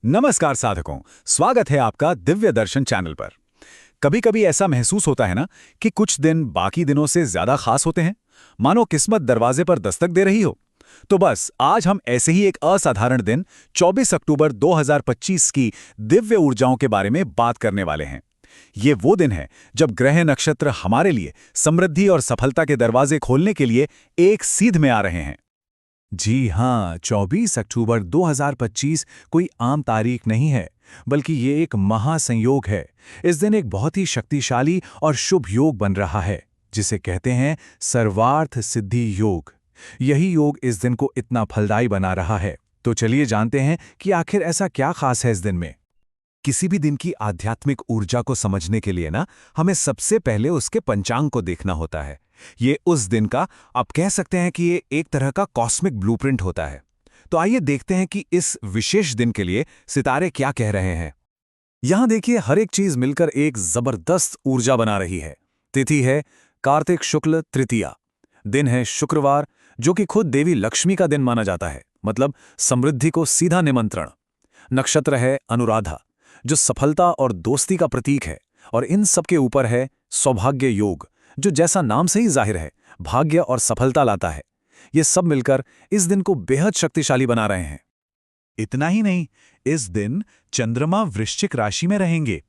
नमस्कार साधकों, स्वागत है आपका दिव्य दर्शन चैनल पर। कभी कभी ऐसा महसूस होता है ना कि कुछ दिन बाकी दिनों से ज्यादा खास होते हैं, मानो किस्मत दरवाजे पर दस्तक दे रही हो। तो बस आज हम ऐसे ही एक असाधारण दिन 24 अक्टूबर 2025 की दिव्य ऊर्जाओं के बारे में बात करने वाले हैं। ये वो दिन है जब ग्रह नक्षत्र हमारे लिए समृद्धि और सफलता के दरवाजे खोलने के लिए एक सीध में आ रहे हैं। जी हाँ, 24 अक्टूबर 2025 कोई आम तारीख नहीं है, बल्कि ये एक महासंयोग है। इस दिन एक बहुत ही शक्तिशाली और शुभ योग बन रहा है, जिसे कहते हैं सर्वार्थ सिद्धि योग। यही योग इस दिन को इतना फलदायी बना रहा है। तो चलिए जानते हैं कि आखिर ऐसा क्या खास है इस दिन में। किसी भी दिन की आध्यात्मिक ऊर्जा को समझने के लिए ना, हमें सबसे पहले उसके पंचांग को देखना होता है। ये उस दिन का, आप कह सकते हैं कि ये एक तरह का कॉस्मिक ब्लूप्रिंट होता है। तो आइए देखते हैं कि इस विशेष दिन के लिए सितारे क्या कह रहे हैं। यहां देखिए, हर एक चीज मिलकर एक जबरदस्त ऊर्जा बना रही है। तिथि है कार्तिक शुक्ल तृतीया। दिन है शुक्रवार, जो कि खुद देवी लक्ष्मी का दिन माना जाता है, मतलब समृद्धि को सीधा निमंत्रण। नक्षत्र है अनुराधा, जो सफलता और दोस्ती का प्रतीक है। और इन सब के ऊपर है सौभाग्य योग, जो जैसा नाम से ही जाहिर है, भाग्य और सफलता लाता है। ये सब मिलकर इस दिन को बेहद शक्तिशाली बना रहे हैं। इतना ही नहीं, इस दिन चंद्रमा वृश्चिक राशि में रहेंगे।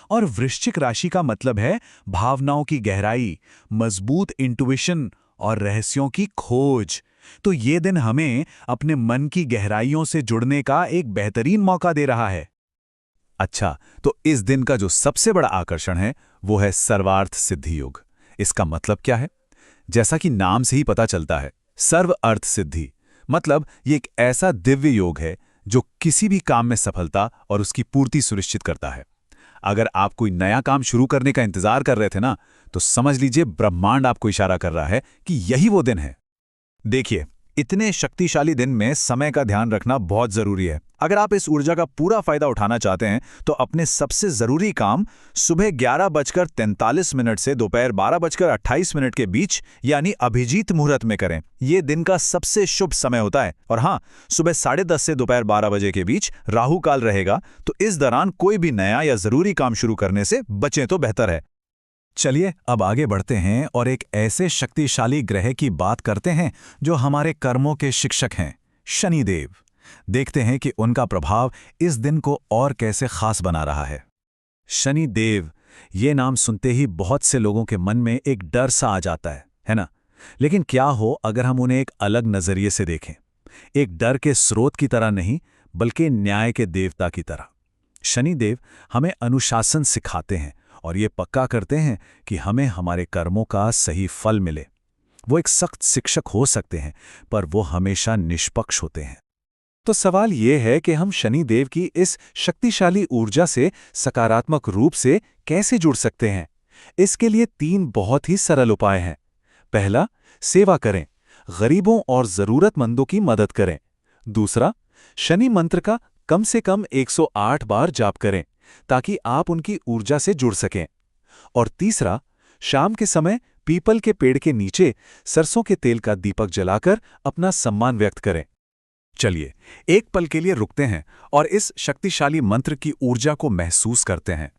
और वृश्चिक राशि का मतलब है भावनाओं की गहराई, मजबूत इंट्यूइशन और रहस्यों की खोज। तो ये दिन हमें अपने मन की गहराइयों से जुड़ने का एक बेहतरीन मौका दे रहा है। अच्छा, तो इस दिन का जो सबसे बड़ा आकर्षण है वो है सर्वार्थ सिद्धि योग। इसका मतलब क्या है? जैसा कि नाम से ही पता चलता है, सर्व अर्थ सिद्धि, मतलब ये एक ऐसा दिव्य योग है जो किसी भी काम में सफलता और उसकी पूर्ति सुनिश्चित करता है। अगर आप कोई नया काम शुरू करने का इंतजार कर रहे थे ना, तो समझ लीजिए ब्रह्मांड आपको इशारा कर रहा है कि यही वो दिन है। देखिए, इतने शक्तिशाली दिन में समय का ध्यान रखना बहुत जरूरी है। अगर आप इस ऊर्जा का पूरा फायदा उठाना चाहते हैं, तो अपने सबसे जरूरी काम सुबह 11:43 से दोपहर 12:28 के बीच, यानी अभिजीत मुहूर्त में करें। ये दिन का सबसे शुभ समय होता है। और हाँ, सुबह 10:30 से दोपहर 12 बजे के बीच राहु काल रहेगा, तो इस दौरान कोई भी नया या जरूरी काम शुरू करने से बचें तो बेहतर है। चलिए अब आगे बढ़ते हैं और एक ऐसे शक्तिशाली ग्रह की बात करते हैं जो हमारे कर्मों के शिक्षक हैं, शनिदेव। देखते हैं कि उनका प्रभाव इस दिन को और कैसे खास बना रहा है। शनिदेव, ये नाम सुनते ही बहुत से लोगों के मन में एक डर सा आ जाता है ना? लेकिन क्या हो अगर हम उन्हें एक अलग नजरिए से देखें, एक डर के स्रोत की तरह नहीं, बल्कि न्याय के देवता की तरह। शनिदेव हमें अनुशासन सिखाते हैं और ये पक्का करते हैं कि हमें हमारे कर्मों का सही फल मिले। वो एक सख्त शिक्षक हो सकते हैं, पर वो हमेशा निष्पक्ष होते हैं। तो सवाल ये है कि हम शनिदेव की इस शक्तिशाली ऊर्जा से सकारात्मक रूप से कैसे जुड़ सकते हैं। इसके लिए 3 बहुत ही सरल उपाय हैं। पहला, सेवा करें, गरीबों और जरूरतमंदों की मदद करें। दूसरा, शनि मंत्र का कम से कम 108 बार जाप करें, ताकि आप उनकी ऊर्जा से जुड़ सकें। और तीसरा, शाम के समय पीपल के पेड़ के नीचे सरसों के तेल का दीपक जलाकर अपना सम्मान व्यक्त करें। चलिए एक पल के लिए रुकते हैं और इस शक्तिशाली मंत्र की ऊर्जा को महसूस करते हैं।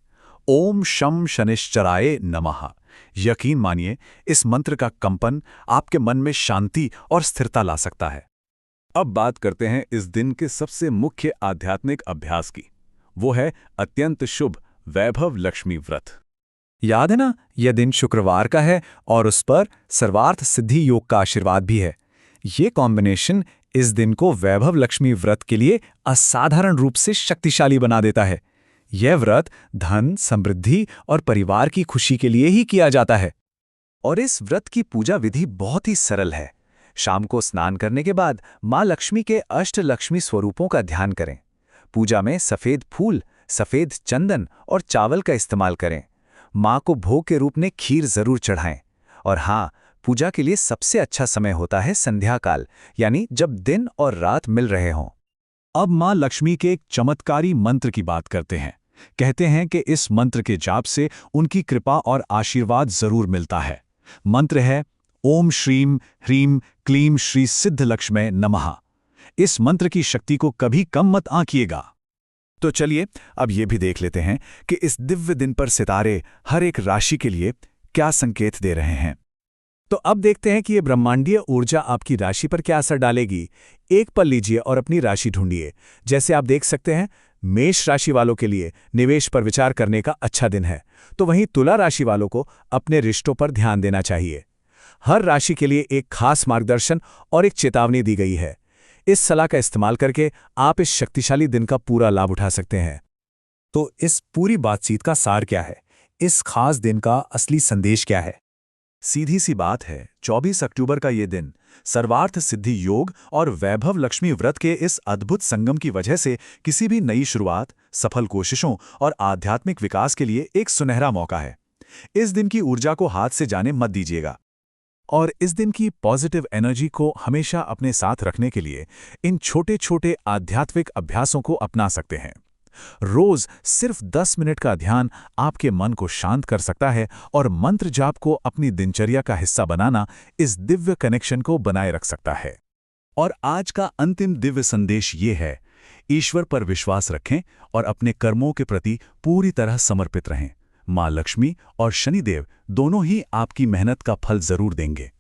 ओम शम शनिश्चराय नमः। यकीन मानिए, इस मंत्र का कंपन आपके मन में शांति और स्थिरता ला सकता है। अब बात करते हैं इस दिन के सबसे मुख्य आध्यात्मिक अभ्यास की। वो है अत्यंत शुभ वैभव लक्ष्मी व्रत। याद है ना, यह दिन शुक्रवार का है और उस पर सर्वार्थ सिद्धि योग का आशीर्वाद भी है। ये कॉम्बिनेशन इस दिन को वैभव लक्ष्मी व्रत के लिए असाधारण रूप से शक्तिशाली बना देता है। यह व्रत धन, समृद्धि और परिवार की खुशी के लिए ही किया जाता है। और इस व्रत की पूजा विधि बहुत ही सरल है। शाम को स्नान करने के बाद माँ लक्ष्मी के अष्टलक्ष्मी स्वरूपों का ध्यान करें। पूजा में सफेद फूल, सफेद चंदन और चावल का इस्तेमाल करें। माँ को भोग के रूप में खीर जरूर चढ़ाएं। और हाँ, पूजा के लिए सबसे अच्छा समय होता है संध्या काल, यानी जब दिन और रात मिल रहे हों। अब माँ लक्ष्मी के एक चमत्कारी मंत्र की बात करते हैं। कहते हैं कि इस मंत्र के जाप से उनकी कृपा और आशीर्वाद जरूर मिलता है। मंत्र है ओम श्रीम ह्रीम क्लीम श्री सिद्धलक्ष्मै नमः। इस मंत्र की शक्ति को कभी कम मत आंकिएगा। तो चलिए अब ये भी देख लेते हैं कि इस दिव्य दिन पर सितारे हर एक राशि के लिए क्या संकेत दे रहे हैं। तो अब देखते हैं कि ये ब्रह्मांडीय ऊर्जा आपकी राशि पर क्या असर डालेगी। एक पल लीजिए और अपनी राशि ढूंढिए। जैसे आप देख सकते हैं, मेष राशि वालों के लिए निवेश पर विचार करने का अच्छा दिन है, तो वहीं तुला राशि वालों को अपने रिश्तों पर ध्यान देना चाहिए। हर राशि के लिए एक खास मार्गदर्शन और एक चेतावनी दी गई है। इस सलाह का इस्तेमाल करके आप इस शक्तिशाली दिन का पूरा लाभ उठा सकते हैं। तो इस पूरी बातचीत का सार क्या है? इस खास दिन का असली संदेश क्या है? सीधी सी बात है, 24 अक्टूबर का ये दिन सर्वार्थ सिद्धि योग और वैभव लक्ष्मी व्रत के इस अद्भुत संगम की वजह से किसी भी नई शुरुआत, सफल कोशिशों और आध्यात्मिक विकास के लिए एक सुनहरा मौका है। इस दिन की ऊर्जा को हाथ से जाने मत दीजिएगा। और इस दिन की पॉजिटिव एनर्जी को हमेशा अपने साथ रखने के लिए इन छोटे छोटे आध्यात्मिक अभ्यासों को अपना सकते हैं। रोज सिर्फ 10 मिनट का ध्यान आपके मन को शांत कर सकता है और मंत्र जाप को अपनी दिनचर्या का हिस्सा बनाना इस दिव्य कनेक्शन को बनाए रख सकता है। और आज का अंतिम दिव्य संदेश ये है, ईश्वर पर विश्वास रखें और अपने कर्मों के प्रति पूरी तरह समर्पित रहें। माँ लक्ष्मी और शनिदेव दोनों ही आपकी मेहनत का फल जरूर देंगे।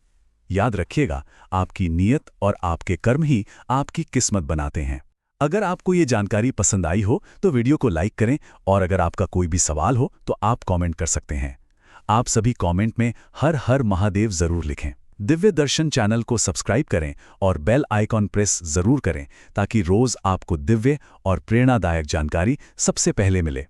याद रखिएगा, आपकी नीयत और आपके कर्म ही आपकी किस्मत बनाते हैं। अगर आपको ये जानकारी पसंद आई हो तो वीडियो को लाइक करें और अगर आपका कोई भी सवाल हो तो आप कमेंट कर सकते हैं। आप सभी कमेंट में हर हर महादेव जरूर लिखें। दिव्य दर्शन चैनल को सब्सक्राइब करें और बेल आइकॉन प्रेस जरूर करें ताकि रोज आपको दिव्य और प्रेरणादायक जानकारी सबसे पहले मिले।